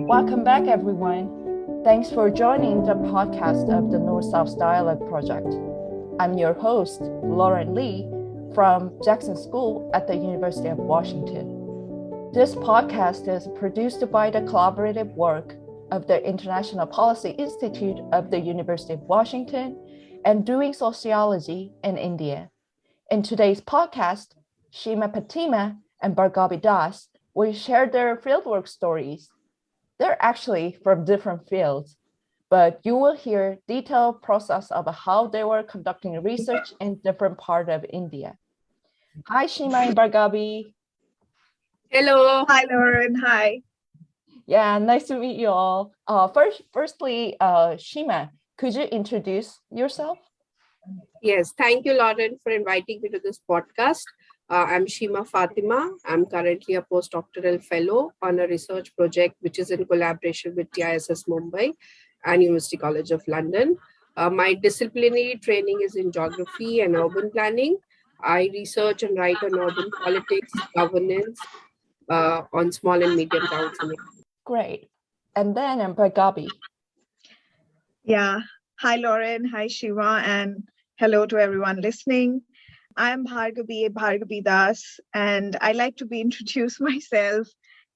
Welcome back, everyone. Thanks for joining the podcast of the North-South Dialogue Project. I'm your host, Lauren Lee, from Jackson School at the University of Washington. This podcast is produced by the collaborative work of the International Policy Institute of the University of Washington and Doing Sociology in India. In today's podcast, Sheema Fatima and Bhargabi will share their fieldwork stories. They're actually from different fields, but you will hear detailed process of how they were conducting research in different parts of India. Hi, Sheema and Bhargabi. Hello. Hi, Lauren. Hi. Yeah, nice to meet you all. Firstly, Sheema, could you introduce yourself? Yes, thank you, Lauren, for inviting me to this podcast. I'm Sheema Fatima. I'm currently a post-doctoral fellow on a research project which is in collaboration with TISS Mumbai and University College of London. My disciplinary training is in geography and urban planning. I research and write on urban politics, governance on small and medium towns. Great. And then Bhargabi. Yeah. Hi, Lauren. Hi, Sheema. And hello to everyone listening. I'm Bhargabi Das, and I like to be introduced myself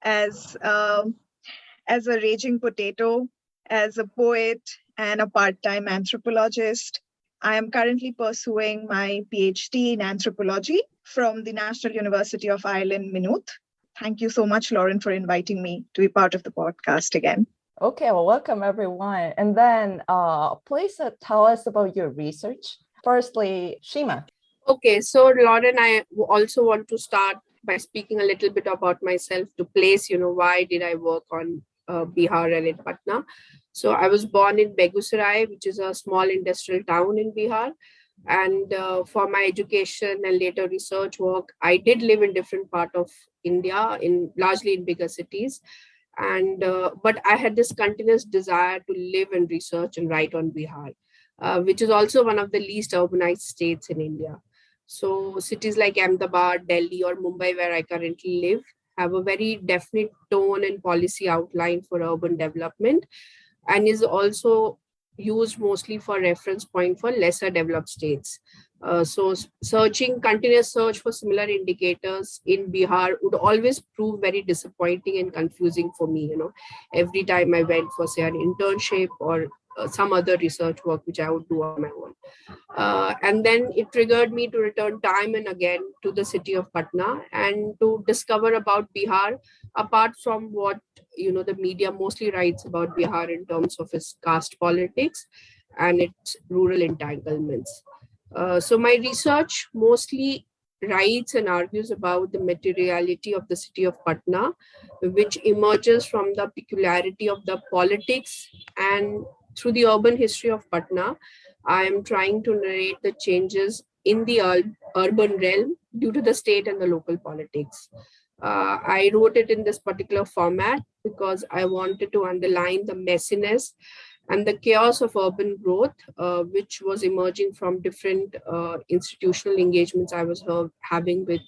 as a raging potato, as a poet, and a part-time anthropologist. I am currently pursuing my Ph.D. in anthropology from the National University of Ireland, Maynooth. Thank you so much, Lauren, for inviting me to be part of the podcast again. Okay, well, welcome everyone. And then please tell us about your research. Firstly, Sheema. Okay, so Lauren, I also want to start by speaking a little bit about myself to place, why did I work on Bihar and in Patna. So I was born in Begusarai, which is a small industrial town in Bihar. And for my education and later research work, I did live in different parts of India, largely in bigger cities. And but I had this continuous desire to live and research and write on Bihar, which is also one of the least urbanized states in India. So cities like Ahmedabad, Delhi, or Mumbai, where I currently live, have a very definite tone and policy outline for urban development, and is also used mostly for reference point for lesser developed states. So continuous search for similar indicators in Bihar would always prove very disappointing and confusing for me, every time I went for, say, an internship or some other research work, which I would do on my own. And then it triggered me to return time and again to the city of Patna and to discover about Bihar, apart from what, the media mostly writes about Bihar in terms of its caste politics and its rural entanglements. So my research mostly writes and argues about the materiality of the city of Patna, which emerges from the peculiarity of the politics, and through the urban history of Patna, I am trying to narrate the changes in the urban realm due to the state and the local politics. I wrote it in this particular format because I wanted to underline the messiness and the chaos of urban growth, which was emerging from different institutional engagements I was having with,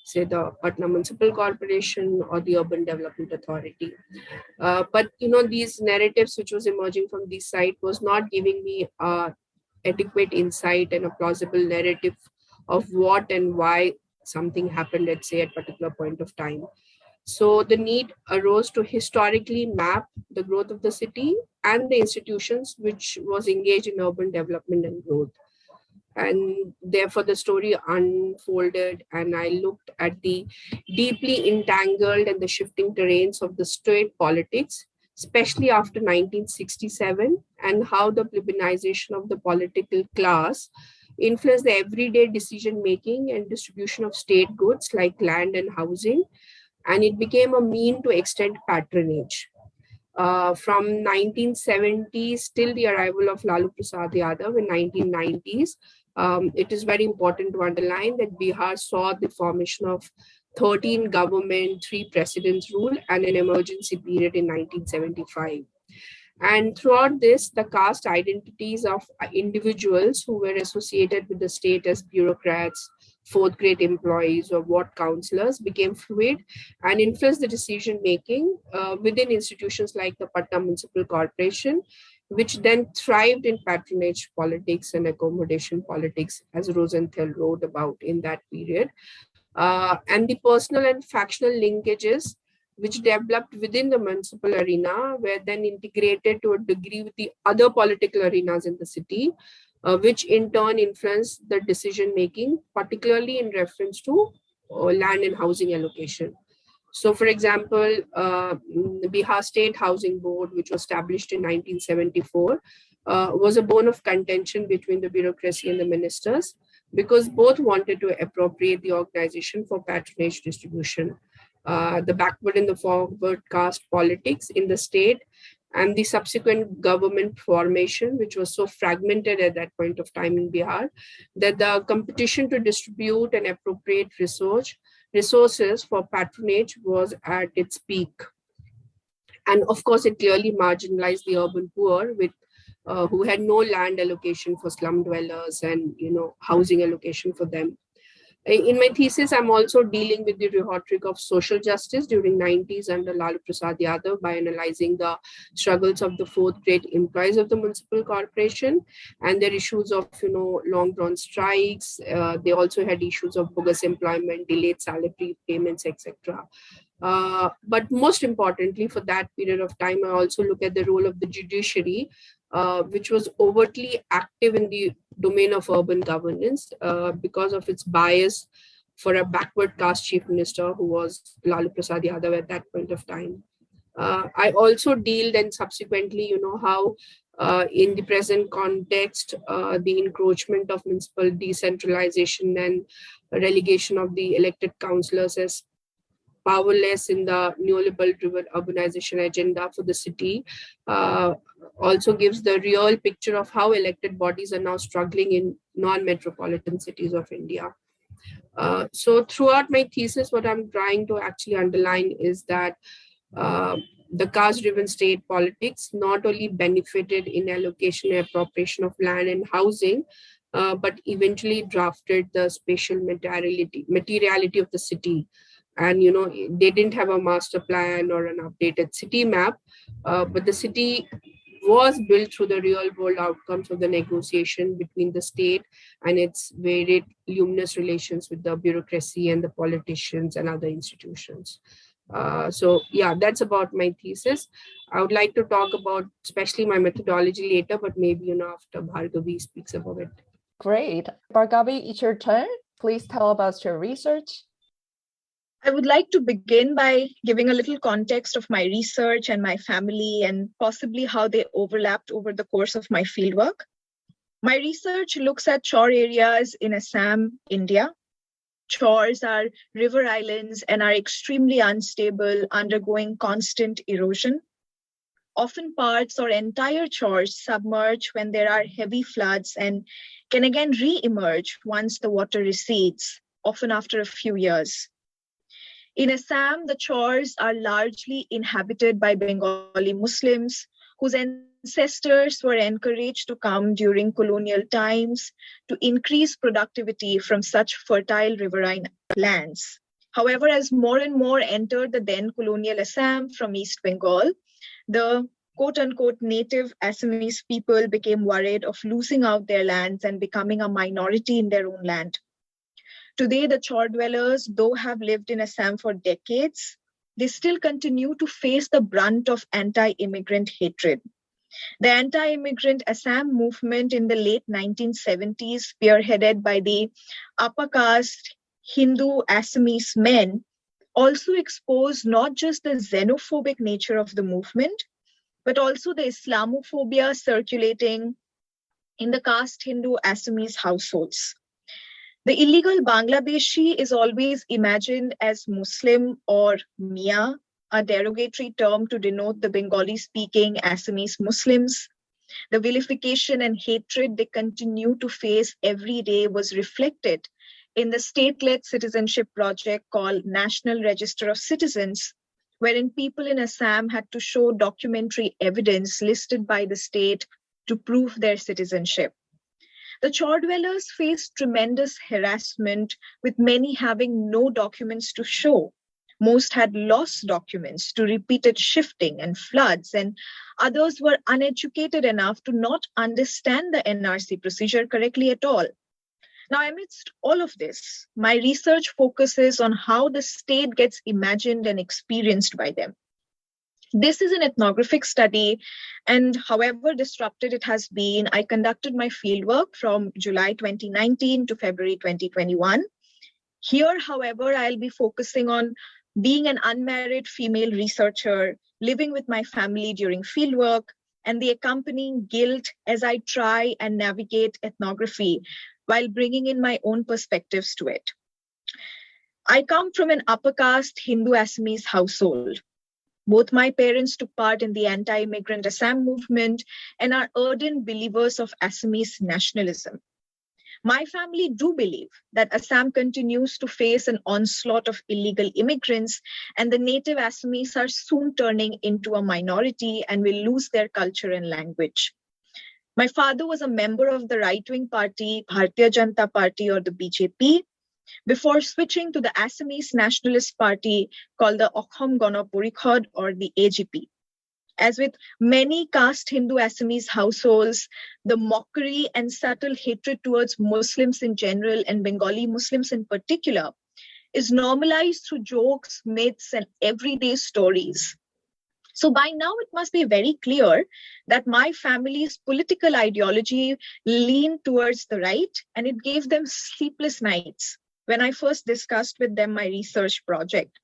say, the Patna Municipal Corporation or the Urban Development Authority. But, these narratives which was emerging from this site was not giving me adequate insight and a plausible narrative of what and why something happened, let's say, at a particular point of time. So the need arose to historically map the growth of the city and the institutions which was engaged in urban development and growth. And therefore the story unfolded, and I looked at the deeply entangled and the shifting terrains of the state politics, especially after 1967, and how the plebiscitization of the political class influenced the everyday decision-making and distribution of state goods like land and housing, and it became a mean to extend patronage. From 1970s till the arrival of Lalu Prasad Yadav in 1990s, it is very important to underline that Bihar saw the formation of 13 government, 3 presidents rule, and an emergency period in 1975. And throughout this, the caste identities of individuals who were associated with the state as bureaucrats, fourth grade employees or ward councillors became fluid and influenced the decision making within institutions like the Patna Municipal Corporation, which then thrived in patronage politics and accommodation politics, as Rosenthal wrote about in that period. And the personal and factional linkages which developed within the municipal arena were then integrated to a degree with the other political arenas in the city, which in turn influenced the decision making, particularly in reference to land and housing allocation. So, for example, the Bihar State Housing Board, which was established in 1974, was a bone of contention between the bureaucracy and the ministers, because both wanted to appropriate the organization for patronage distribution. The backward and the forward caste politics in the state and the subsequent government formation, which was so fragmented at that point of time in Bihar, that the competition to distribute and appropriate resources for patronage was at its peak. And of course, it clearly marginalized the urban poor with who had no land allocation for slum dwellers and housing allocation for them. In my thesis, I'm also dealing with the rhetoric of social justice during 90s under Lalu Prasad Yadav by analyzing the struggles of the fourth grade employees of the municipal corporation and their issues of long drawn strikes. They also had issues of bogus employment, delayed salary payments, etc. But most importantly, for that period of time, I also look at the role of the judiciary, which was overtly active in the domain of urban governance because of its bias for a backward caste chief minister who was Lalu Prasad Yadav at that point of time. I also deal then subsequently, how in the present context, the encroachment of municipal decentralization and relegation of the elected councillors as powerless in the neoliberal urbanization agenda for the city also gives the real picture of how elected bodies are now struggling in non-metropolitan cities of India. So throughout my thesis, what I'm trying to actually underline is that the caste-driven state politics not only benefited in allocation and appropriation of land and housing, but eventually drafted the spatial materiality of the city. And, they didn't have a master plan or an updated city map, but the city was built through the real world outcomes of the negotiation between the state and its varied luminous relations with the bureaucracy and the politicians and other institutions. So yeah, that's about my thesis. I would like to talk about especially my methodology later, but maybe, after Bhargabi speaks about it. Great. Bhargabi, it's your turn. Please tell about your research. I would like to begin by giving a little context of my research and my family and possibly how they overlapped over the course of my fieldwork. My research looks at chor areas in Assam, India. Chors are river islands and are extremely unstable, undergoing constant erosion. Often parts or entire chors submerge when there are heavy floods and can again re-emerge once the water recedes, often after a few years. In Assam, the chors are largely inhabited by Bengali Muslims whose ancestors were encouraged to come during colonial times to increase productivity from such fertile riverine lands. However, as more and more entered the then colonial Assam from East Bengal, the quote-unquote native Assamese people became worried of losing out their lands and becoming a minority in their own land. Today, the chor dwellers, though have lived in Assam for decades, they still continue to face the brunt of anti-immigrant hatred. The anti-immigrant Assam movement in the late 1970s, spearheaded by the upper caste Hindu Assamese men, also exposed not just the xenophobic nature of the movement, but also the Islamophobia circulating in the caste Hindu Assamese households. The illegal Bangladeshi is always imagined as Muslim or Mia, a derogatory term to denote the Bengali-speaking Assamese Muslims. The vilification and hatred they continue to face every day was reflected in the state-led citizenship project called National Register of Citizens, wherein people in Assam had to show documentary evidence listed by the state to prove their citizenship. The Chor dwellers faced tremendous harassment, with many having no documents to show. Most had lost documents to repeated shifting and floods, and others were uneducated enough to not understand the NRC procedure correctly at all. Now, amidst all of this, my research focuses on how the state gets imagined and experienced by them. This is an ethnographic study, and however disrupted it has been, I conducted my fieldwork from July 2019 to February 2021. Here, however, I'll be focusing on being an unmarried female researcher, living with my family during fieldwork, and the accompanying guilt as I try and navigate ethnography while bringing in my own perspectives to it. I come from an upper caste Hindu Assamese household. Both my parents took part in the anti-immigrant Assam movement and are ardent believers of Assamese nationalism. My family do believe that Assam continues to face an onslaught of illegal immigrants, and the native Assamese are soon turning into a minority and will lose their culture and language. My father was a member of the right-wing party, Bharatiya Janata Party, or the BJP, before switching to the Assamese Nationalist Party called the Okhom Gana Porikhod, or the AGP. As with many caste Hindu Assamese households, the mockery and subtle hatred towards Muslims in general and Bengali Muslims in particular is normalized through jokes, myths, and everyday stories. So by now, it must be very clear that my family's political ideology leaned towards the right, and it gave them sleepless nights when I first discussed with them my research project.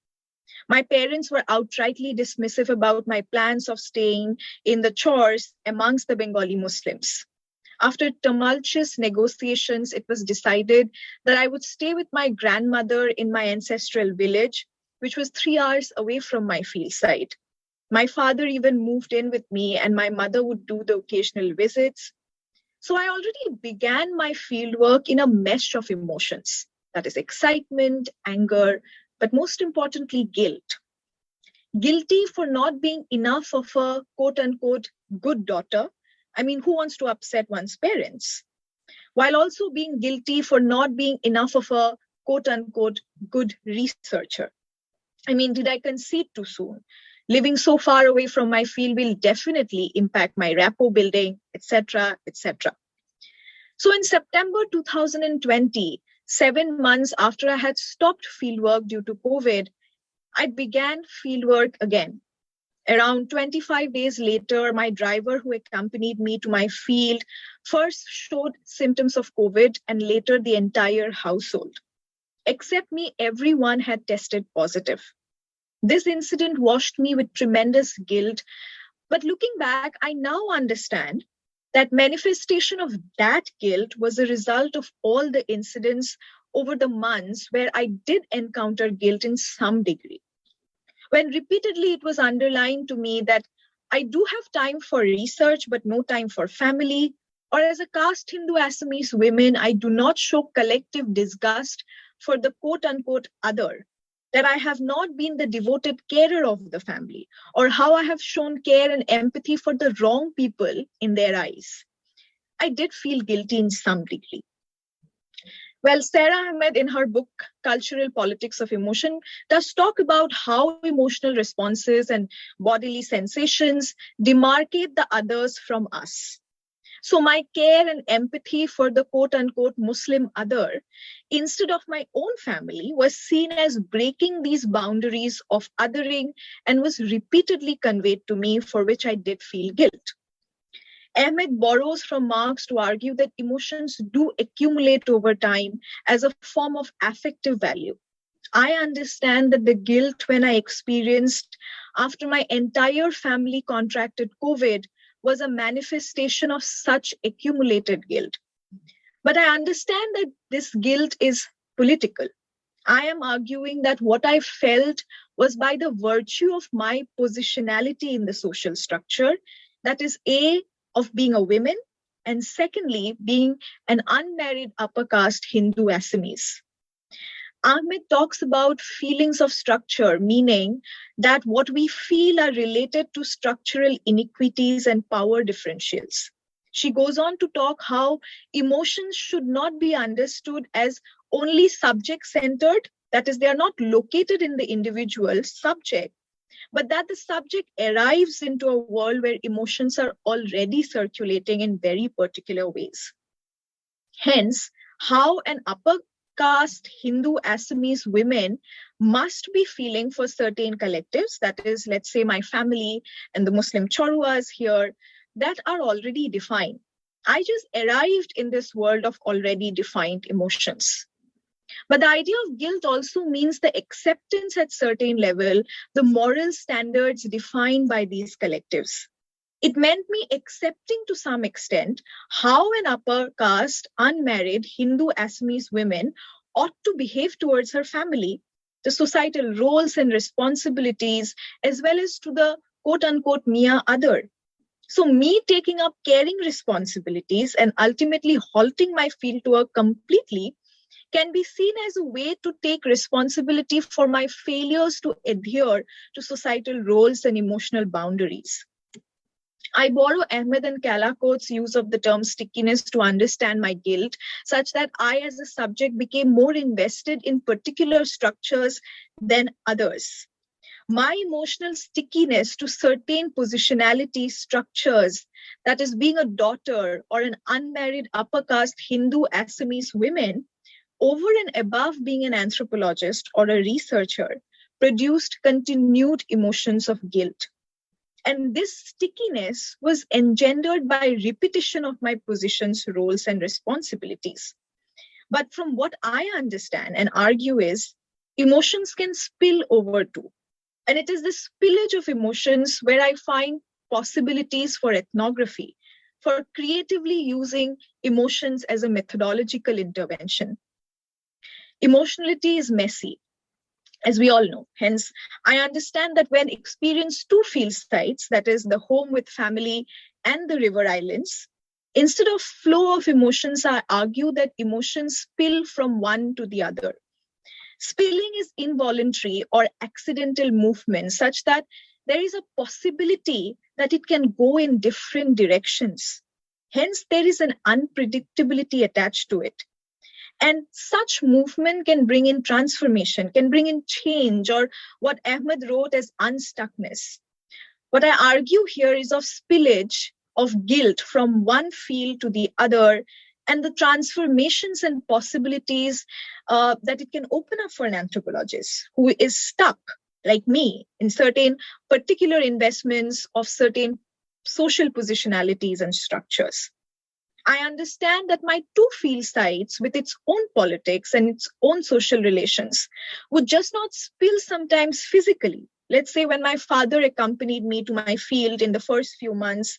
My parents were outrightly dismissive about my plans of staying in the chores amongst the Bengali Muslims. After tumultuous negotiations, it was decided that I would stay with my grandmother in my ancestral village, which was 3 hours away from my field site. My father even moved in with me, and my mother would do the occasional visits. So I already began my fieldwork in a mesh of emotions. That is excitement, anger, but most importantly, guilt. Guilty for not being enough of a quote-unquote good daughter. I mean, who wants to upset one's parents? While also being guilty for not being enough of a quote-unquote good researcher. I mean, did I concede too soon? Living so far away from my field will definitely impact my rapport building, etc., etc. So in September 2020, 7 months after I had stopped fieldwork due to COVID, I began fieldwork again. Around 25 days later, my driver who accompanied me to my field first showed symptoms of COVID, and later the entire household. Except me, everyone had tested positive. This incident washed me with tremendous guilt, but looking back, I now understand that manifestation of that guilt was a result of all the incidents over the months where I did encounter guilt in some degree. When repeatedly it was underlined to me that I do have time for research, but no time for family, or as a caste Hindu Assamese women, I do not show collective disgust for the quote-unquote other, that I have not been the devoted carer of the family, or how I have shown care and empathy for the wrong people in their eyes. I did feel guilty in some degree. Well, Sarah Ahmed, in her book, Cultural Politics of Emotion, does talk about how emotional responses and bodily sensations demarcate the others from us. So my care and empathy for the quote-unquote Muslim other, instead of my own family, was seen as breaking these boundaries of othering and was repeatedly conveyed to me, for which I did feel guilt. Ahmed borrows from Marx to argue that emotions do accumulate over time as a form of affective value. I understand that the guilt when I experienced after my entire family contracted COVID was a manifestation of such accumulated guilt. But I understand that this guilt is political. I am arguing that what I felt was by the virtue of my positionality in the social structure, that is A, of being a woman, and secondly, being an unmarried upper caste Hindu Assamese. Ahmed talks about feelings of structure, meaning that what we feel are related to structural inequities and power differentials. She goes on to talk how emotions should not be understood as only subject-centered, that is, they are not located in the individual subject, but that the subject arrives into a world where emotions are already circulating in very particular ways. Hence, how an upper caste Hindu Assamese women must be feeling for certain collectives, that is, let's say my family and the Muslim Choruas here, that are already defined. I just arrived in this world of already defined emotions. But the idea of guilt also means the acceptance at certain level, the moral standards defined by these collectives. It meant me accepting to some extent how an upper caste, unmarried Hindu Assamese woman ought to behave towards her family, the societal roles and responsibilities, as well as to the quote-unquote Mia other. So me taking up caring responsibilities and ultimately halting my field to work completely can be seen as a way to take responsibility for my failures to adhere to societal roles and emotional boundaries. I borrow Ahmed and Calacote's use of the term stickiness to understand my guilt, such that I as a subject became more invested in particular structures than others. My emotional stickiness to certain positionality structures, that is being a daughter or an unmarried upper caste Hindu Assamese women, over and above being an anthropologist or a researcher, produced continued emotions of guilt. And this stickiness was engendered by repetition of my positions, roles, and responsibilities. But from what I understand and argue is, emotions can spill over too. And it is the spillage of emotions where I find possibilities for ethnography, for creatively using emotions as a methodological intervention. Emotionality is messy, as we all know. Hence, I understand that when experienced two field sites, that is the home with family and the river islands, instead of flow of emotions, I argue that emotions spill from one to the other. Spilling is involuntary or accidental movement such that there is a possibility that it can go in different directions. Hence, there is an unpredictability attached to it. And such movement can bring in transformation, can bring in change, or what Ahmed wrote as unstuckness. What I argue here is of spillage of guilt from one field to the other, and the transformations and possibilities that it can open up for an anthropologist who is stuck, like me, in certain particular investments of certain social positionalities and structures. I understand that my two field sites with its own politics and its own social relations would just not spill sometimes physically. Let's say when my father accompanied me to my field in the first few months,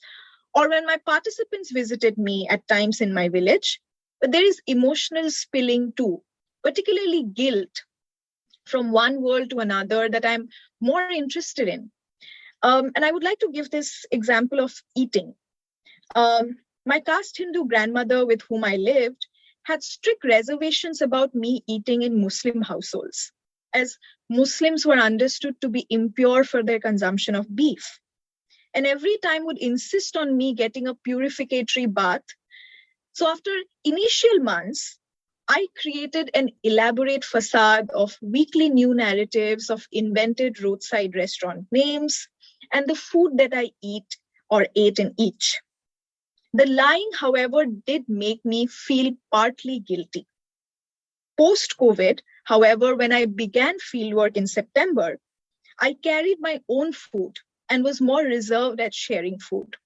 or when my participants visited me at times in my village, but there is emotional spilling too, particularly guilt from one world to another that I'm more interested in. And I would like to give this example of eating. My caste Hindu grandmother with whom I lived had strict reservations about me eating in Muslim households, as Muslims were understood to be impure for their consumption of beef. And every time would insist on me getting a purificatory bath. So after initial months, I created an elaborate facade of weekly new narratives of invented roadside restaurant names and the food that I eat or ate in each. The lying, however, did make me feel partly guilty. Post-COVID, however, when I began fieldwork in September, I carried my own food and was more reserved at sharing food.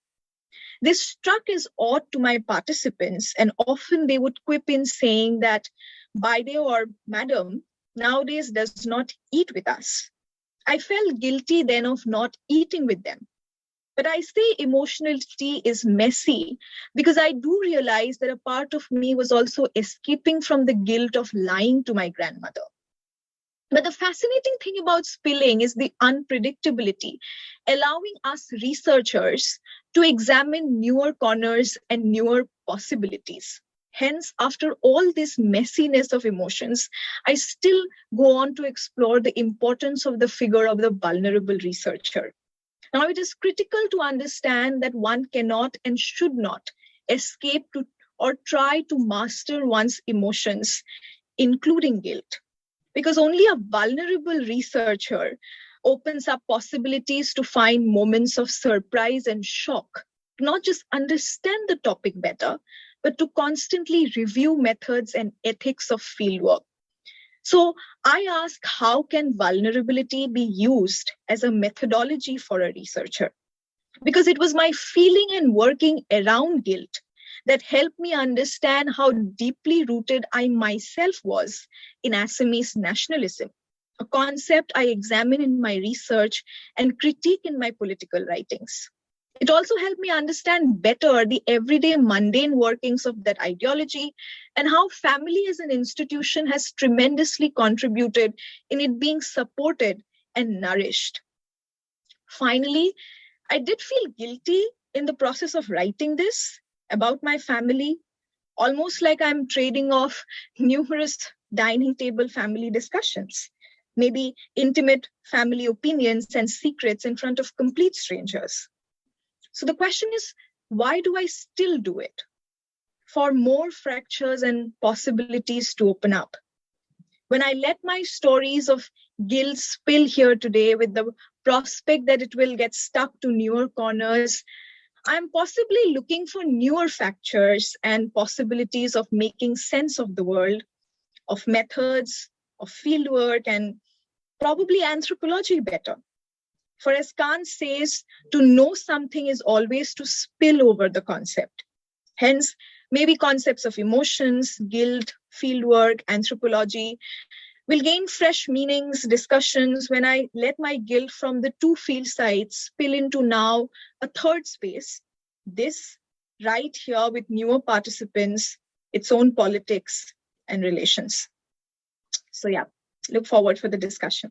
This struck as odd to my participants, and often they would quip in saying that Baide or Madam nowadays does not eat with us. I felt guilty then of not eating with them. But I say emotionality is messy because I do realize that a part of me was also escaping from the guilt of lying to my grandmother. But the fascinating thing about spilling is the unpredictability, allowing us researchers to examine newer corners and newer possibilities. Hence, after all this messiness of emotions, I still go on to explore the importance of the figure of the vulnerable researcher. Now, it is critical to understand that one cannot and should not escape to or try to master one's emotions, including guilt. Because only a vulnerable researcher opens up possibilities to find moments of surprise and shock, not just understand the topic better, but to constantly review methods and ethics of fieldwork. So I ask, how can vulnerability be used as a methodology for a researcher? Because it was my feeling and working around guilt that helped me understand how deeply rooted I myself was in Assamese nationalism, a concept I examine in my research and critique in my political writings. It also helped me understand better the everyday mundane workings of that ideology and how family as an institution has tremendously contributed in it being supported and nourished. Finally, I did feel guilty in the process of writing this about my family, almost like I'm trading off numerous dining table family discussions, maybe intimate family opinions and secrets in front of complete strangers. So the question is, why do I still do it? For more fractures and possibilities to open up. When I let my stories of guilt spill here today with the prospect that it will get stuck to newer corners, I'm possibly looking for newer fractures and possibilities of making sense of the world, of methods, of fieldwork, and probably anthropology better. For as Kant says, to know something is always to spill over the concept. Hence, maybe concepts of emotions, guilt, fieldwork, anthropology will gain fresh meanings, discussions when I let my guilt from the two field sites spill into now a third space, this right here with newer participants, its own politics and relations. So yeah, look forward for the discussion.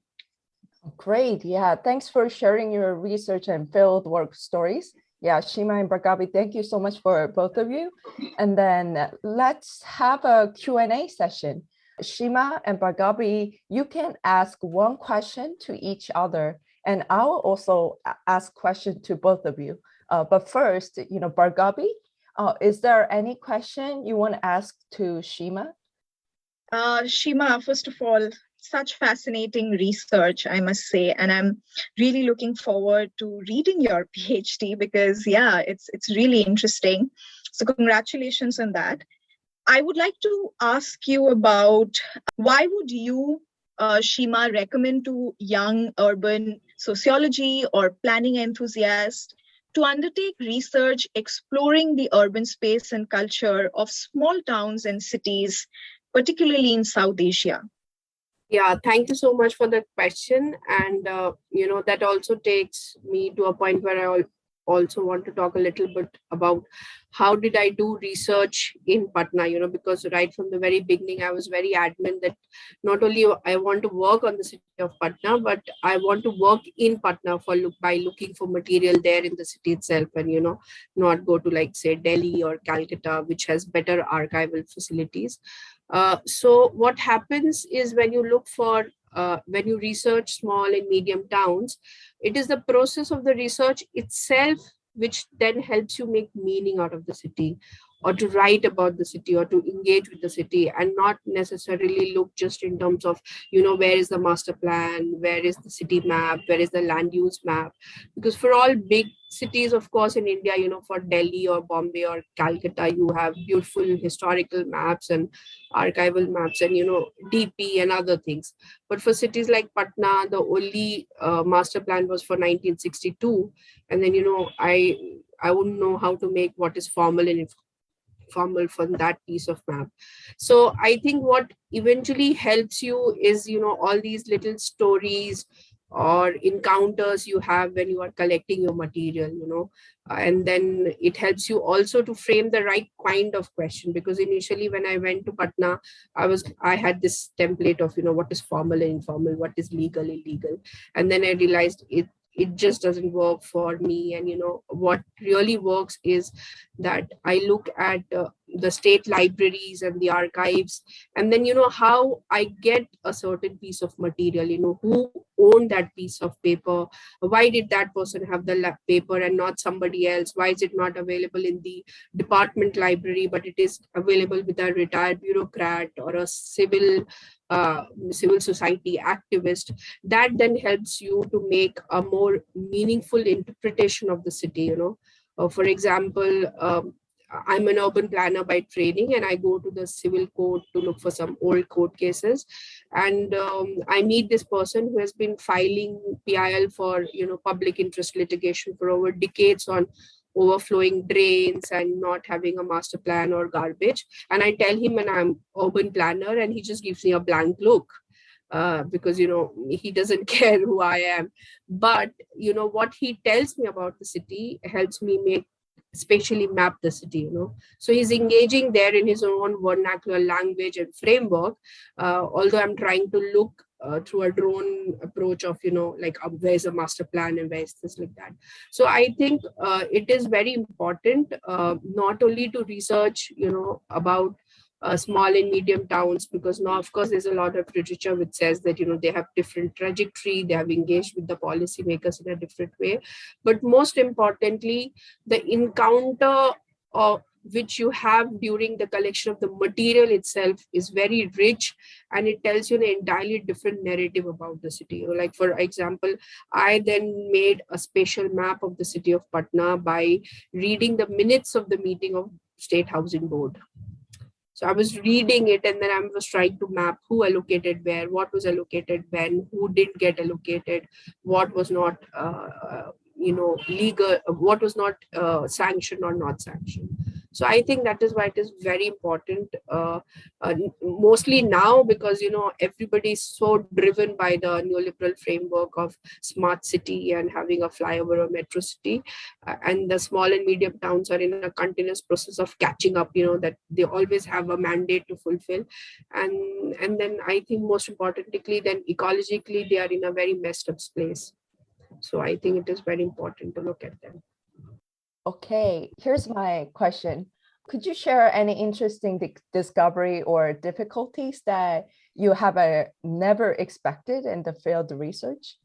Great. Yeah. Thanks for sharing your research and fieldwork stories. Yeah, Sheema and Bhargabi, thank you so much for both of you. And then let's have a Q&A session. Sheema and Bhargabi, you can ask one question to each other, and I'll also ask question to both of you. But first, Bhargabi, is there any question you want to ask to Sheema? Sheema, first of all, such fascinating research, I must say, and I'm really looking forward to reading your PhD because, yeah, it's really interesting. So congratulations on that. I would like to ask you about why would you, Sheema, recommend to young urban sociology or planning enthusiasts to undertake research exploring the urban space and culture of small towns and cities, particularly in South Asia? Yeah, thank you so much for that question. And, that also takes me to a point where I also want to talk a little bit about how did I do research in Patna, because right from the very beginning, I was very adamant that not only I want to work on the city of Patna, but I want to work in Patna by looking for material there in the city itself and, not go to like say Delhi or Calcutta, which has better archival facilities. So what happens is when you research small and medium towns, it is the process of the research itself which then helps you make meaning out of the city, or to write about the city, or to engage with the city, and not necessarily look just in terms of, where is the master plan, where is the city map, where is the land use map. Because for all big cities, of course, in India, for Delhi or Bombay or Calcutta, you have beautiful historical maps and archival maps and, DP and other things. But for cities like Patna, the only master plan was for 1962. And then, I wouldn't know how to make what is formal and informal from that piece of map. So I think what eventually helps you is, all these little stories or encounters you have when you are collecting your material, and then it helps you also to frame the right kind of question. Because initially when I went to Patna, I had this template of, what is formal and informal, what is legal, illegal. And then I realized it just doesn't work for me. And, what really works is that I look at, the state libraries and the archives, and then how I get a certain piece of material, who owned that piece of paper, why did that person have the paper and not somebody else, why is it not available in the department library but it is available with a retired bureaucrat or a civil society activist. That then helps you to make a more meaningful interpretation of the city. For example, I'm an urban planner by training, and I go to the civil court to look for some old court cases. And I meet this person who has been filing PIL for, public interest litigation for over decades on overflowing drains and not having a master plan or garbage. And I tell him, and I'm urban planner, and he just gives me a blank look. Because he doesn't care who I am, but what he tells me about the city helps me especially map the city. So he's engaging there in his own vernacular language and framework, although I'm trying to look through a drone approach of like where's a master plan and where's this, like that. So I think it is very important not only to research about small and medium towns, because now of course there's a lot of literature which says that they have different trajectory, they have engaged with the policymakers in a different way. But most importantly, the encounter which you have during the collection of the material itself is very rich, and it tells you an entirely different narrative about the city. Like, for example, I then made a spatial map of the city of Patna by reading the minutes of the meeting of State Housing Board. So I was reading it, and then I was trying to map who allocated where, what was allocated when, who didn't get allocated, what was not, legal, what was not sanctioned or not sanctioned. So I think that is why it is very important, mostly now, because, everybody is so driven by the neoliberal framework of smart city and having a flyover or metro city. And the small and medium towns are in a continuous process of catching up, that they always have a mandate to fulfill. And then I think most importantly, then ecologically, they are in a very messed up place. So I think it is very important to look at them. Okay, here's my question. Could you share any interesting discovery or difficulties that you have never expected in the field research?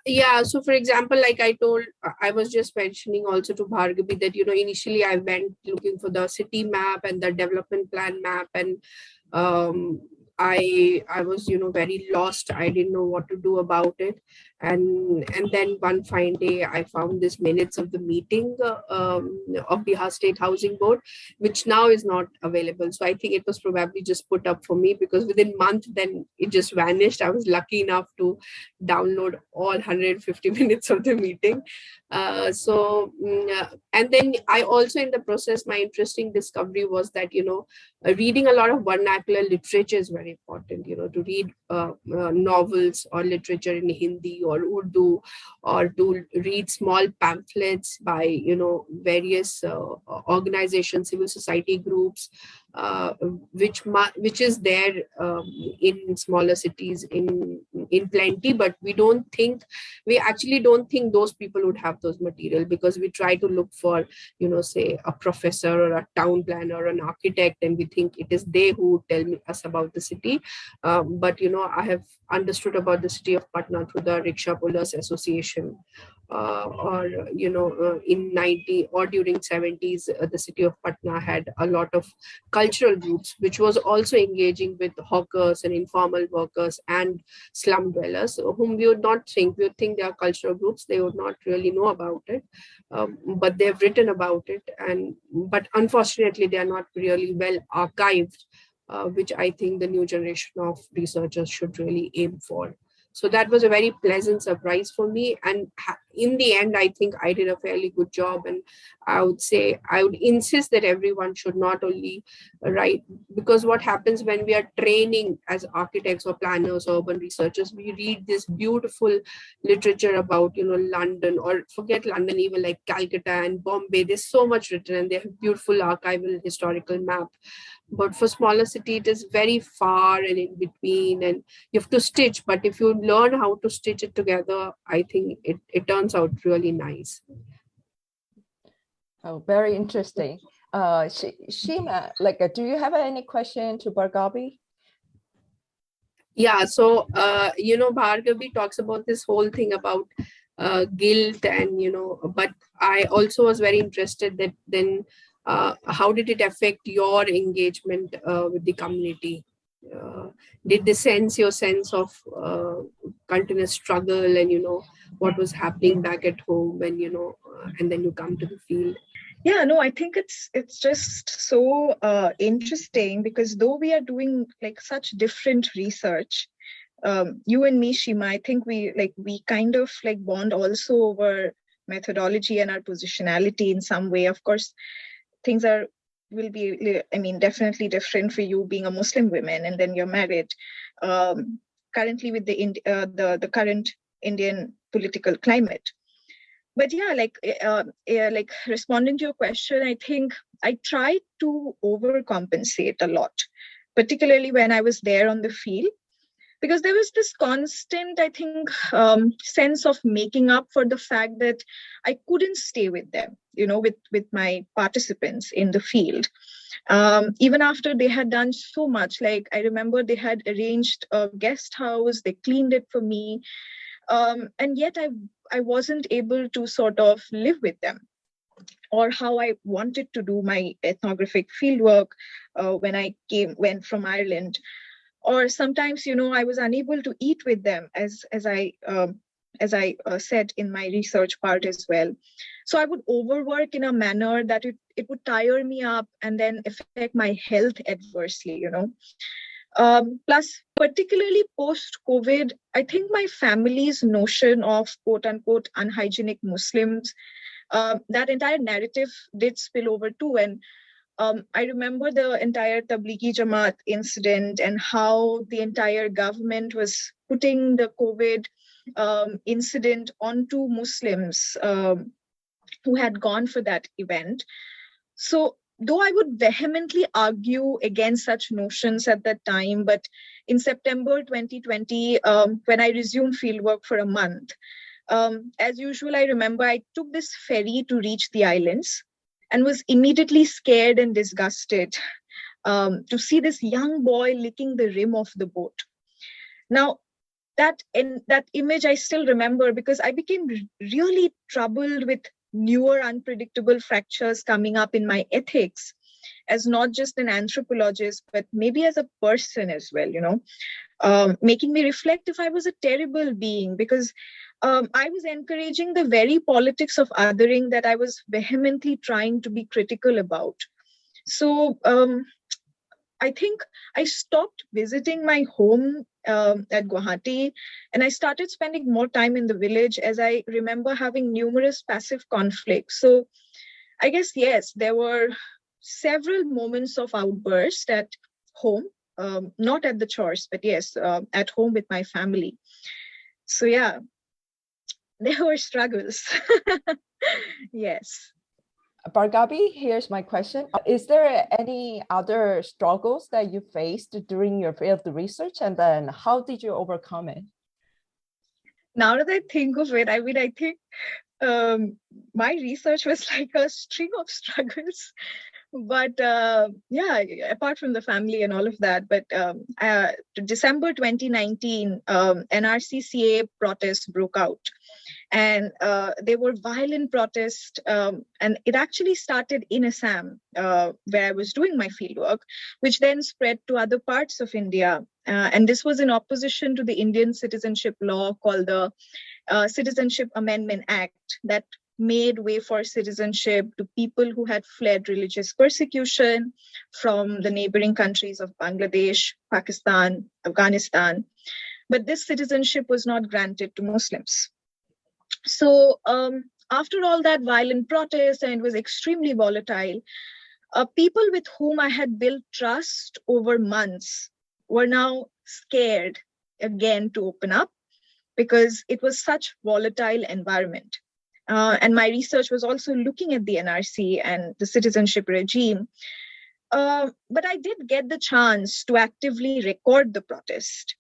Yeah, so for example, like I was just mentioning also to Bhargabi that, initially I went looking for the city map and the development plan map, and I was very lost. I didn't know what to do about it, and then one fine day I found this minutes of the meeting of Bihar State Housing Board, which now is not available. So I think it was probably just put up for me, because within month then it just vanished. I was lucky enough to download all 150 minutes of the meeting. And then I also, in the process, my interesting discovery was that reading a lot of vernacular literature is very important. To read novels or literature in Hindi or Urdu, or to read small pamphlets by various organizations, civil society groups, which is there in smaller cities in plenty, but we actually don't think those people would have those material, because we try to look for say a professor or a town planner or an architect, and we think it is they who tell us about the city. But I have understood about the city of Patna through the Rickshaw Pullers Association, or in 90 or during 70s, the city of Patna had a lot of cultural groups, which was also engaging with hawkers and informal workers and slum dwellers, whom we would think they are cultural groups. They would not really know about it, but they've written about it, but unfortunately they are not really well archived, which I think the new generation of researchers should really aim for. So that was a very pleasant surprise for me. And in the end, I think I did a fairly good job. And I would insist that everyone should not only write, because what happens when we are training as architects or planners or urban researchers, we read this beautiful literature about, London, or forget London, even like Calcutta and Bombay. There's so much written, and they have beautiful archival historical map. But for smaller city, it is very far and in between, and you have to stitch. But if you learn how to stitch it together, I think it turns out really nice. Oh, very interesting. Sheema, do you have any question to Bhargabi? Yeah, so, Bhargavi talks about this whole thing about guilt and, but I also was very interested that then how did it affect your engagement with the community? Did they sense your sense of continuous struggle and, what was happening back at home and, and then you come to the field? Yeah, no, I think it's just so interesting because though we are doing such different research, you and me, Sheema, I think we kind of bond also over methodology and our positionality in some way. Of course, things will be, definitely different for you being a Muslim woman and then you're married. Currently with the current Indian political climate. But yeah, responding to your question, I think I tried to overcompensate a lot, particularly when I was there on the field, because there was this constant, I think, sense of making up for the fact that I couldn't stay with them, with my participants in the field. Even after they had done so much, I remember they had arranged a guest house, they cleaned it for me. And yet I wasn't able to sort of live with them, or how I wanted to do my ethnographic fieldwork when I went from Ireland. Or sometimes, I was unable to eat with them, as I said in my research part as well. So I would overwork in a manner that it would tire me up and then affect my health adversely, Plus, particularly post-COVID, I think my family's notion of quote-unquote unhygienic Muslims, that entire narrative did spill over too. And I remember the entire Tablighi Jamaat incident and how the entire government was putting the COVID incident onto Muslims who had gone for that event. So though I would vehemently argue against such notions at that time, but in September 2020, when I resumed fieldwork for a month, as usual, I remember I took this ferry to reach the islands and was immediately scared and disgusted to see this young boy licking the rim of the boat. Now, that image I still remember because I became really troubled with newer unpredictable fractures coming up in my ethics as not just an anthropologist, but maybe as a person as well, making me reflect if I was a terrible being because I was encouraging the very politics of othering that I was vehemently trying to be critical about. So I think I stopped visiting my home at Guwahati and I started spending more time in the village as I remember having numerous passive conflicts. So I guess, yes, there were several moments of outburst at home, not at the chores, but yes, at home with my family. So yeah, there were struggles. Yes. Bhargabi, here's my question. Is there any other struggles that you faced during your field research? And then how did you overcome it? Now that I think of it, I think my research was like a string of struggles. But yeah, apart from the family and all of that, but December 2019, NRCCA protests broke out. And they were violent protests. And it actually started in Assam, where I was doing my fieldwork, which then spread to other parts of India. And this was in opposition to the Indian citizenship law called the Citizenship Amendment Act that made way for citizenship to people who had fled religious persecution from the neighboring countries of Bangladesh, Pakistan, Afghanistan. But this citizenship was not granted to Muslims. So after all that violent protest, and it was extremely volatile, people with whom I had built trust over months were now scared again to open up because it was such volatile environment. And my research was also looking at the NRC and the citizenship regime. But I did get the chance to actively record the protest,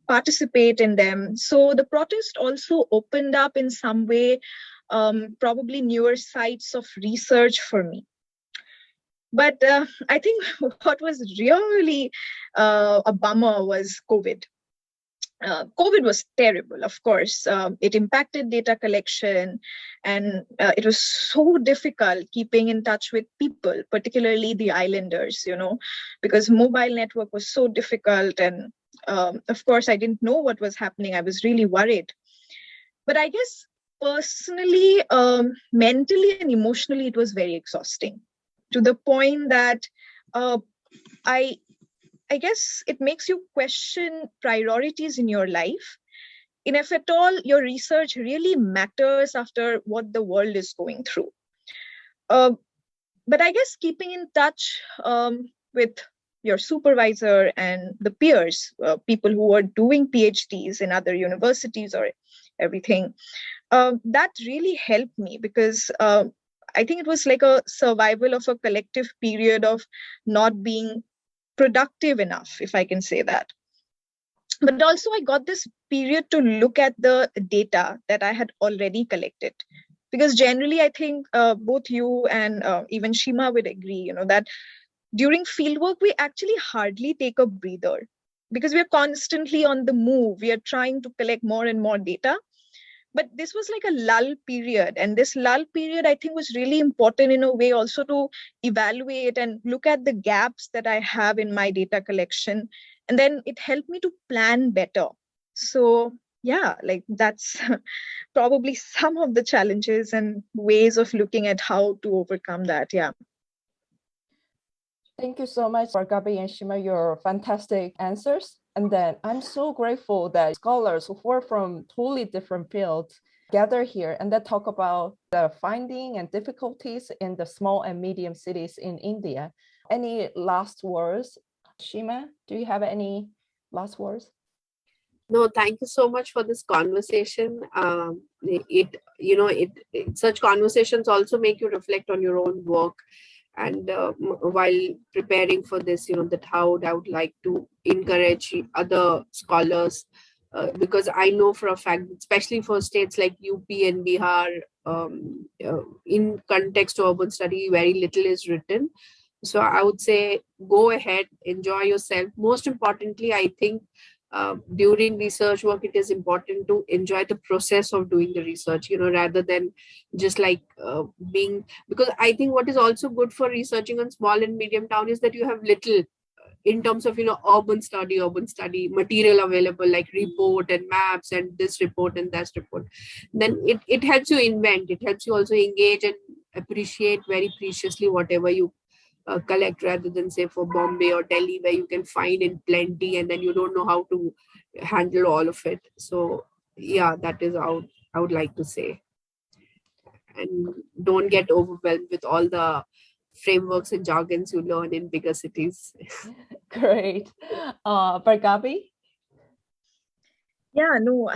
participate in them. So the protest also opened up in some way, probably newer sites of research for me. But I think what was really a bummer was COVID. COVID was terrible, of course. It impacted data collection, and it was so difficult keeping in touch with people, particularly the islanders, because mobile network was so difficult. And of course, I didn't know what was happening. I was really worried. But I guess personally, mentally and emotionally, it was very exhausting, to the point that I guess it makes you question priorities in your life. And if at all your research really matters after what the world is going through. But I guess keeping in touch with your supervisor and the peers, people who are doing PhDs in other universities or everything, that really helped me, because I think it was like a survival of a collective period of not being productive enough, if I can say that. But also I got this period to look at the data that I had already collected. Because generally, I think both you and even Sheema would agree, that during fieldwork, we actually hardly take a breather, because we are constantly on the move. We are trying to collect more and more data. But this was like a lull period. And this lull period, I think, was really important in a way also to evaluate and look at the gaps that I have in my data collection. And then it helped me to plan better. So yeah, like that's probably some of the challenges and ways of looking at how to overcome that. Yeah. Thank you so much, Bhargabi and Sheema, your fantastic answers. And then I'm so grateful that scholars who are from totally different fields gather here and then talk about the finding and difficulties in the small and medium cities in India. Any last words? Sheema, do you have any last words? No, thank you so much for this conversation. Such conversations also make you reflect on your own work. And while preparing for this, that how I would like to encourage other scholars, because I know for a fact, especially for states like UP and Bihar, in context to urban study, very little is written. So I would say, go ahead, enjoy yourself. Most importantly, I think during research work, it is important to enjoy the process of doing the research, rather than just like being, because I think what is also good for researching on small and medium town is that you have little in terms of, urban study material available, like report and maps and this report and that report. Then it helps you invent, it helps you also engage and appreciate very preciously whatever you collect, rather than say for Bombay or Delhi, where you can find in plenty and then you don't know how to handle all of it. So yeah, that is how I would like to say. And don't get overwhelmed with all the frameworks and jargons you learn in bigger cities. Great. Bhargabi? Yeah, no,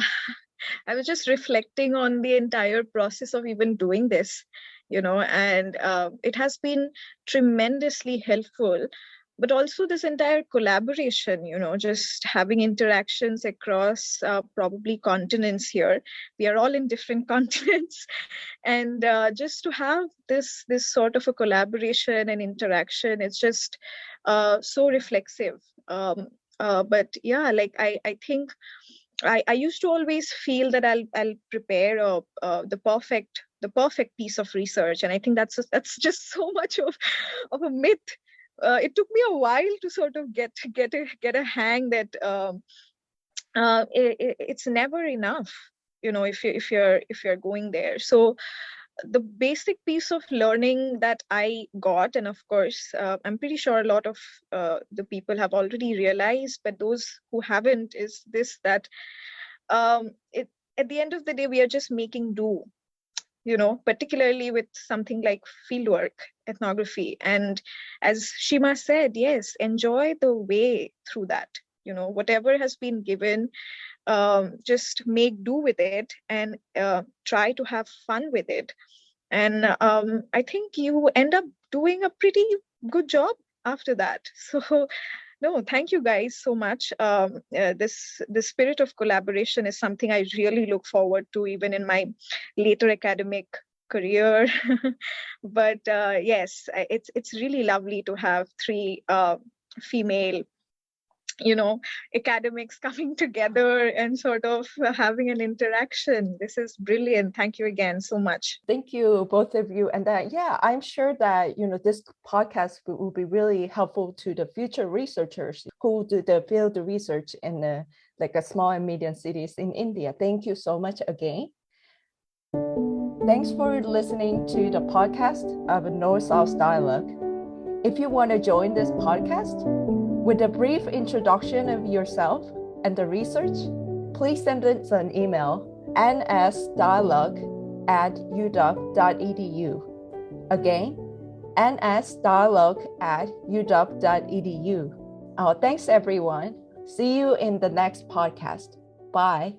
I was just reflecting on the entire process of even doing this, and it has been tremendously helpful. But also this entire collaboration, just having interactions across probably continents here. We are all in different continents. And just to have this sort of a collaboration and interaction, it's just so reflexive. But yeah, like I think I used to always feel that I'll prepare the perfect piece of research, and I think that's just so much of a myth. It took me a while to sort of get a hang that it's never enough, if you're going there. So the basic piece of learning that I got, and of course, I'm pretty sure a lot of the people have already realized, but those who haven't, is this, that at the end of the day, we are just making do, particularly with something like fieldwork, ethnography. And as Sheema said, yes, enjoy the way through that. Whatever has been given, just make do with it and try to have fun with it. And I think you end up doing a pretty good job after that. So no, thank you guys so much. The spirit of collaboration is something I really look forward to, even in my later academic career. But yes, it's really lovely to have three female academics coming together and sort of having an interaction. This is brilliant. Thank you again so much. Thank you, both of you. And I'm sure that, this podcast will be really helpful to the future researchers who do the field research in like a small and medium cities in India. Thank you so much again. Thanks for listening to the podcast of North-South Dialogue. If you want to join this podcast with a brief introduction of yourself and the research, please send us an email, nsdialogue@uw.edu. Again, nsdialogue@uw.edu. Thanks, everyone. See you in the next podcast. Bye.